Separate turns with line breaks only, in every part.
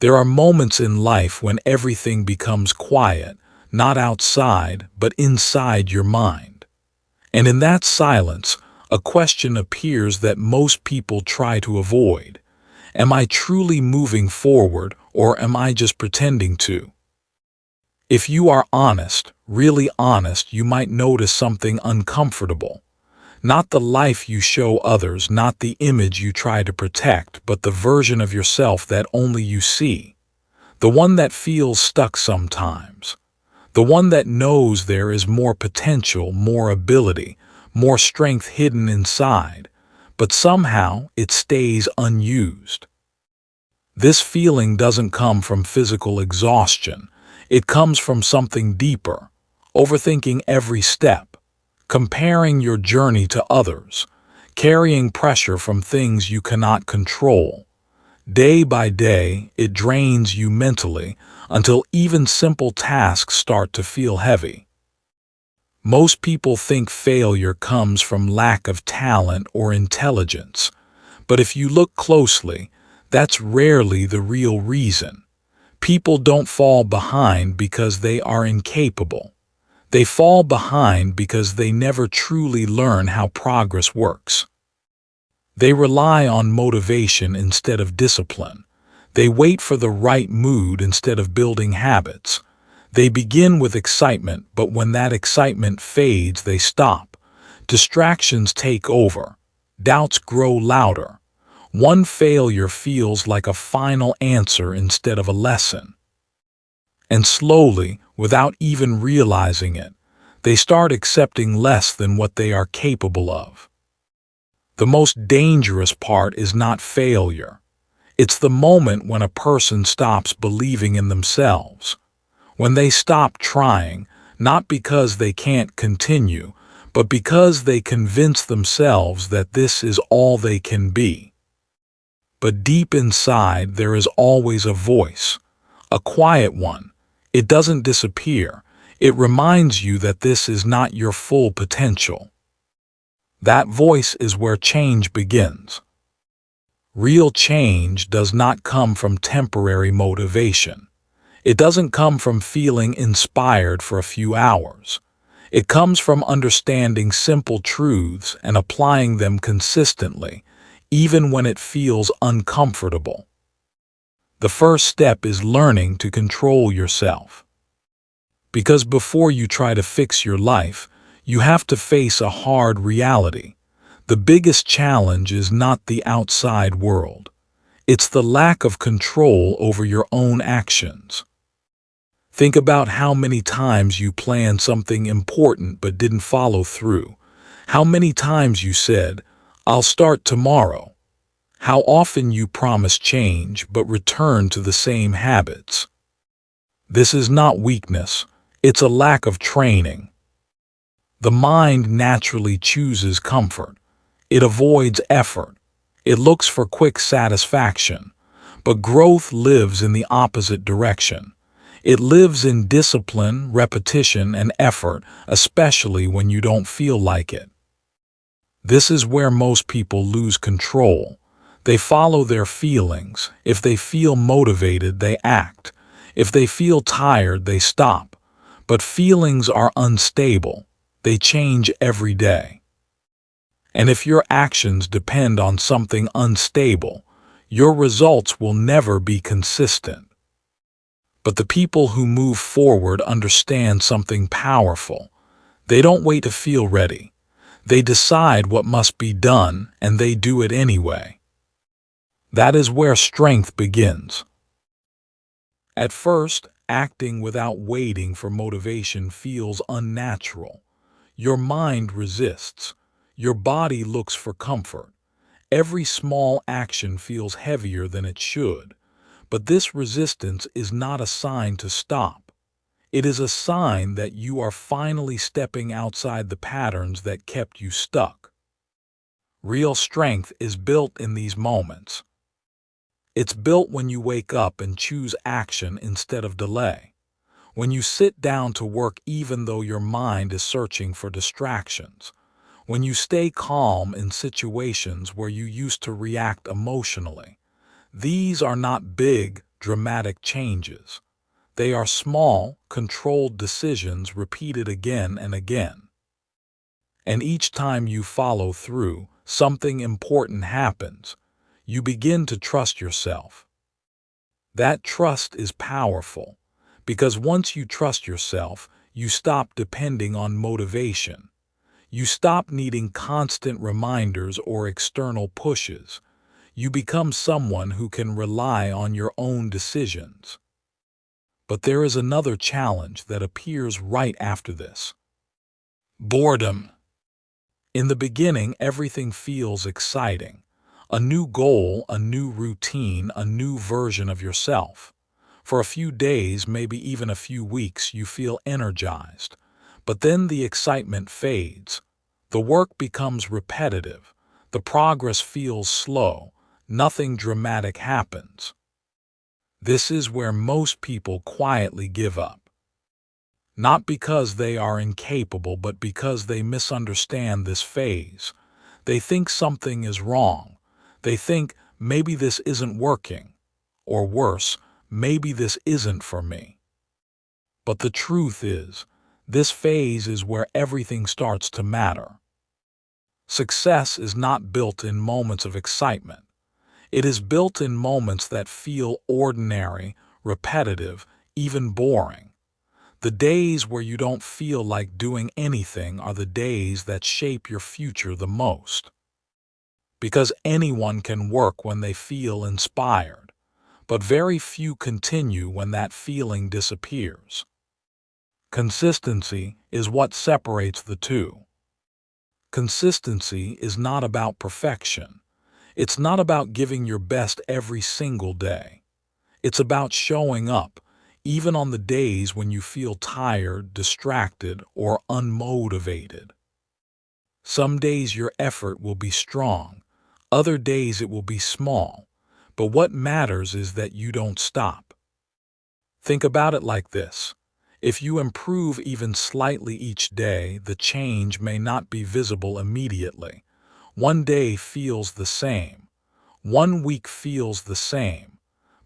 There are moments in life when everything becomes quiet, not outside, but inside your mind. And in that silence, a question appears that most people try to avoid. Am I truly moving forward, or am I just pretending to? If you are honest, really honest, you might notice something uncomfortable. Not the life you show others, not the image you try to protect, but the version of yourself that only you see. The one that feels stuck sometimes. The one that knows there is more potential, more ability, more strength hidden inside, but somehow it stays unused. This feeling doesn't come from physical exhaustion. It comes from something deeper, overthinking every step, comparing your journey to others, carrying pressure from things you cannot control. Day by day, it drains you mentally until even simple tasks start to feel heavy. Most people think failure comes from lack of talent or intelligence, but if you look closely, that's rarely the real reason. People don't fall behind because they are incapable. They fall behind because they never truly learn how progress works. They rely on motivation instead of discipline. They wait for the right mood instead of building habits. They begin with excitement, but when that excitement fades, they stop. Distractions take over. Doubts grow louder. One failure feels like a final answer instead of a lesson. And slowly, without even realizing it, they start accepting less than what they are capable of. The most dangerous part is not failure. It's the moment when a person stops believing in themselves. When they stop trying, not because they can't continue, but because they convince themselves that this is all they can be. But deep inside, there is always a voice, a quiet one. It doesn't disappear. It reminds you that this is not your full potential. That voice is where change begins. Real change does not come from temporary motivation. It doesn't come from feeling inspired for a few hours. It comes from understanding simple truths and applying them consistently, even when it feels uncomfortable. The first step is learning to control yourself. Because before you try to fix your life, you have to face a hard reality. The biggest challenge is not the outside world. It's the lack of control over your own actions. Think about how many times you planned something important but didn't follow through. How many times you said, "I'll start tomorrow." How often you promised change but returned to the same habits. This is not weakness. It's a lack of training. The mind naturally chooses comfort. It avoids effort. It looks for quick satisfaction. But growth lives in the opposite direction. It lives in discipline, repetition, and effort, especially when you don't feel like it. This is where most people lose control. They follow their feelings. If they feel motivated, they act. If they feel tired, they stop. But feelings are unstable. They change every day. And if your actions depend on something unstable, your results will never be consistent. But the people who move forward understand something powerful. They don't wait to feel ready. They decide what must be done, and they do it anyway. That is where strength begins. At first, acting without waiting for motivation feels unnatural. Your mind resists. Your body looks for comfort. Every small action feels heavier than it should. But this resistance is not a sign to stop. It is a sign that you are finally stepping outside the patterns that kept you stuck. Real strength is built in these moments. It's built when you wake up and choose action instead of delay. When you sit down to work even though your mind is searching for distractions. When you stay calm in situations where you used to react emotionally. These are not big, dramatic changes. They are small, controlled decisions repeated again and again. And each time you follow through, something important happens. You begin to trust yourself. That trust is powerful, because once you trust yourself, you stop depending on motivation. You stop needing constant reminders or external pushes. You become someone who can rely on your own decisions. But there is another challenge that appears right after this. Boredom. In the beginning, everything feels exciting. A new goal, a new routine, a new version of yourself. For a few days, maybe even a few weeks, you feel energized. But then the excitement fades. The work becomes repetitive. The progress feels slow. Nothing dramatic happens. This is where most people quietly give up. Not because they are incapable, but because they misunderstand this phase. They think something is wrong. They think maybe this isn't working. Or worse, maybe this isn't for me. But the truth is, this phase is where everything starts to matter. Success is not built in moments of excitement. It is built in moments that feel ordinary, repetitive, even boring. The days where you don't feel like doing anything are the days that shape your future the most. Because anyone can work when they feel inspired, but very few continue when that feeling disappears. Consistency is what separates the two. Consistency is not about perfection. It's not about giving your best every single day. It's about showing up, even on the days when you feel tired, distracted, or unmotivated. Some days your effort will be strong, other days it will be small, but what matters is that you don't stop. Think about it like this. If you improve even slightly each day, the change may not be visible immediately. One day feels the same. One week feels the same.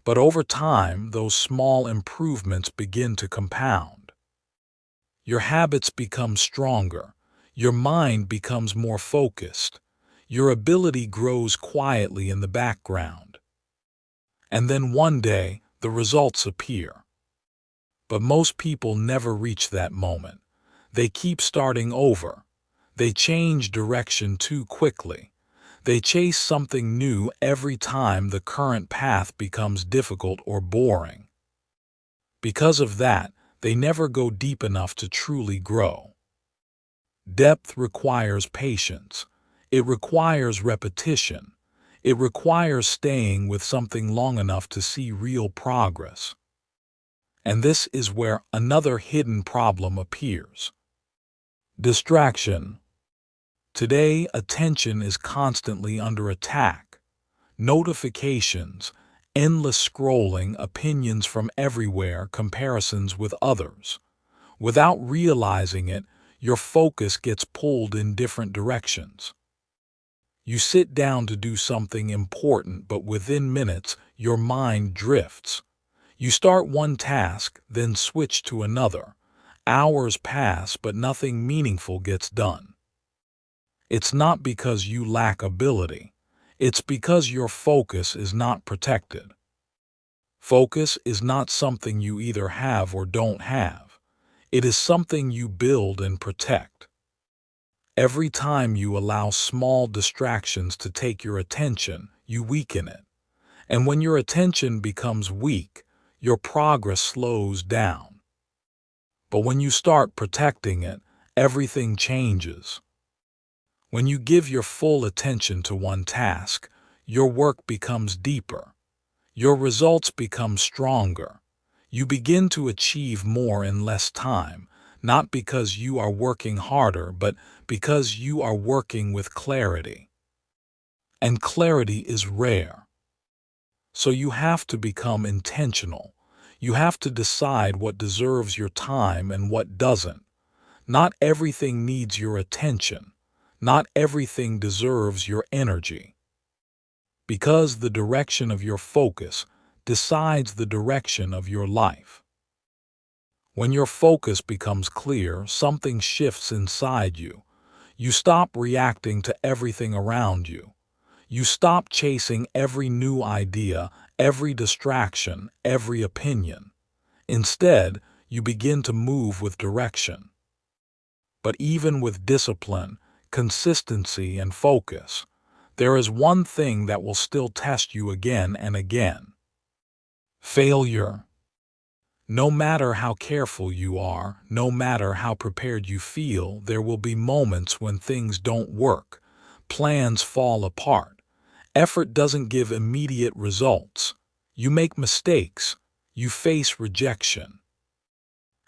But over time, those small improvements begin to compound. Your habits become stronger. Your mind becomes more focused. Your ability grows quietly in the background. And then one day, the results appear. But most people never reach that moment. They keep starting over. They change direction too quickly. They chase something new every time the current path becomes difficult or boring. Because of that, they never go deep enough to truly grow. Depth requires patience. It requires repetition. It requires staying with something long enough to see real progress. And this is where another hidden problem appears. Distraction. Today, attention is constantly under attack. Notifications, endless scrolling, opinions from everywhere, comparisons with others. Without realizing it, your focus gets pulled in different directions. You sit down to do something important, but within minutes, your mind drifts. You start one task, then switch to another. Hours pass, but nothing meaningful gets done. It's not because you lack ability. It's because your focus is not protected. Focus is not something you either have or don't have. It is something you build and protect. Every time you allow small distractions to take your attention, you weaken it. And when your attention becomes weak, your progress slows down. But when you start protecting it, everything changes. When you give your full attention to one task, your work becomes deeper. Your results become stronger. You begin to achieve more in less time, not because you are working harder, but because you are working with clarity. And clarity is rare. So you have to become intentional. You have to decide what deserves your time and what doesn't. Not everything needs your attention. Not everything deserves your energy. Because the direction of your focus decides the direction of your life. When your focus becomes clear, something shifts inside you. You stop reacting to everything around you. You stop chasing every new idea, every distraction, every opinion. Instead, you begin to move with direction. But even with discipline, consistency, and focus, there is one thing that will still test you again and again: failure. No matter how careful you are, no matter how prepared you feel, there will be moments when things don't work, plans fall apart, effort doesn't give immediate results. You make mistakes, you face rejection.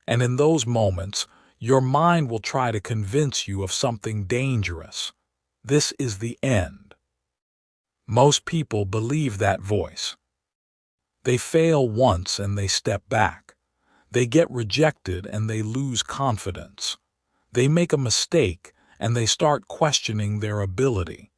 And in those moments, your mind will try to convince you of something dangerous. This is the end. Most people believe that voice. They fail once and they step back. They get rejected and they lose confidence. They make a mistake and they start questioning their ability.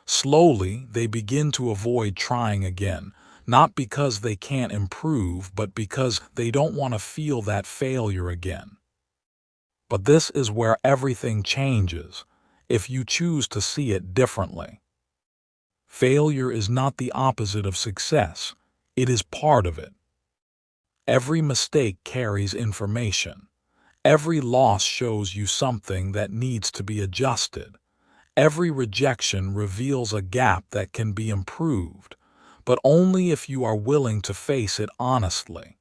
Slowly, they begin to avoid trying again, not because they can't improve, but because they don't want to feel that failure again. But this is where everything changes, if you choose to see it differently. Failure is not the opposite of success. It is part of it. Every mistake carries information. Every loss shows you something that needs to be adjusted. Every rejection reveals a gap that can be improved, but only if you are willing to face it honestly.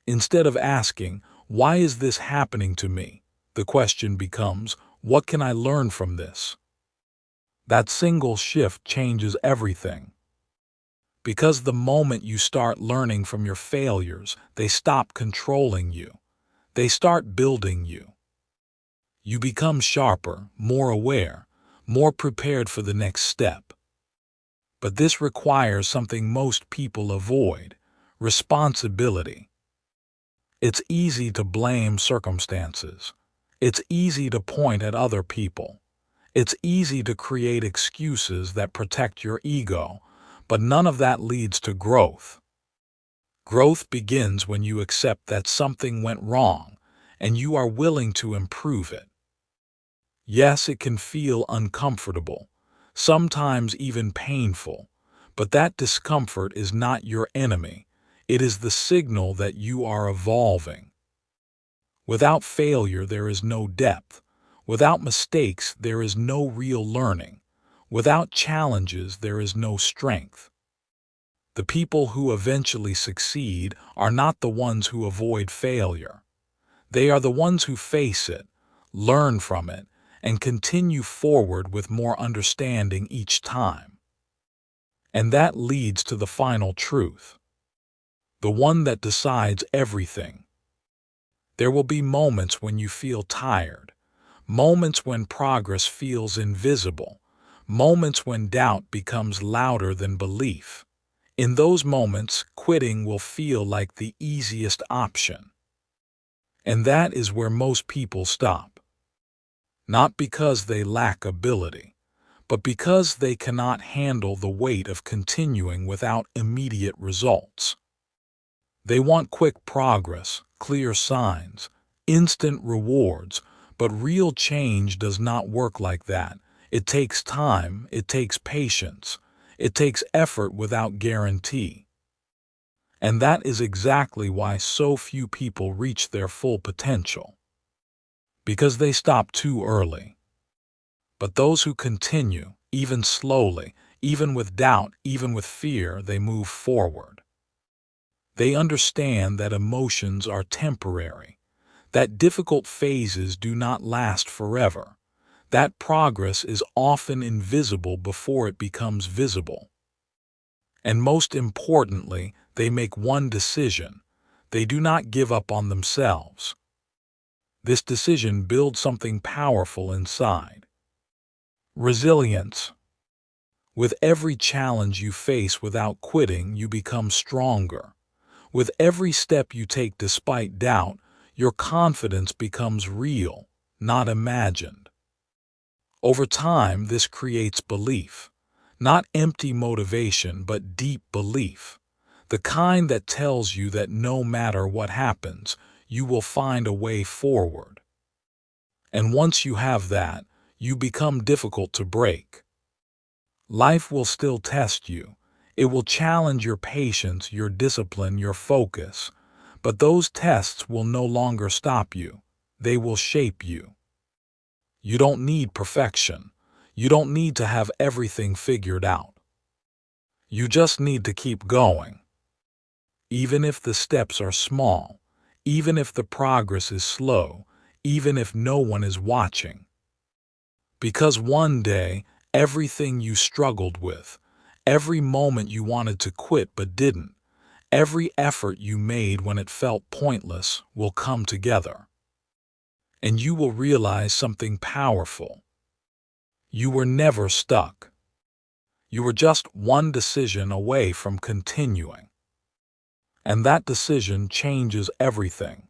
Instead of asking, "Why is this happening to me?" the question becomes, "What can I learn from this?" That single shift changes everything. Because the moment you start learning from your failures, they stop controlling you. They start building you. You become sharper, more aware, more prepared for the next step. But this requires something most people avoid: responsibility. It's easy to blame circumstances. It's easy to point at other people. It's easy to create excuses that protect your ego, but none of that leads to growth. Growth begins when you accept that something went wrong and you are willing to improve it. Yes, it can feel uncomfortable, sometimes even painful, but that discomfort is not your enemy. It is the signal that you are evolving. Without failure, there is no depth. Without mistakes, there is no real learning. Without challenges, there is no strength. The people who eventually succeed are not the ones who avoid failure. They are the ones who face it, learn from it, and continue forward with more understanding each time. And that leads to the final truth, the one that decides everything. There will be moments when you feel tired, moments when progress feels invisible, moments when doubt becomes louder than belief. In those moments, quitting will feel like the easiest option. And that is where most people stop. Not because they lack ability, but because they cannot handle the weight of continuing without immediate results. They want quick progress, clear signs, instant rewards, but real change does not work like that. It takes time, it takes patience, it takes effort without guarantee. And that is exactly why so few people reach their full potential. Because they stop too early. But those who continue, even slowly, even with doubt, even with fear, they move forward. They understand that emotions are temporary, that difficult phases do not last forever, that progress is often invisible before it becomes visible. And most importantly, they make one decision: they do not give up on themselves. This decision builds something powerful inside. Resilience. With every challenge you face without quitting, you become stronger. With every step you take despite doubt, your confidence becomes real, not imagined. Over time, this creates belief. Not empty motivation, but deep belief. The kind that tells you that no matter what happens, you will find a way forward. And once you have that, you become difficult to break. Life will still test you. It will challenge your patience, your discipline, your focus. But those tests will no longer stop you. They will shape you. You don't need perfection. You don't need to have everything figured out. You just need to keep going. Even if the steps are small, even if the progress is slow, even if no one is watching. Because one day, everything you struggled with, every moment you wanted to quit but didn't, every effort you made when it felt pointless will come together. And you will realize something powerful. You were never stuck. You were just one decision away from continuing. And that decision changes everything.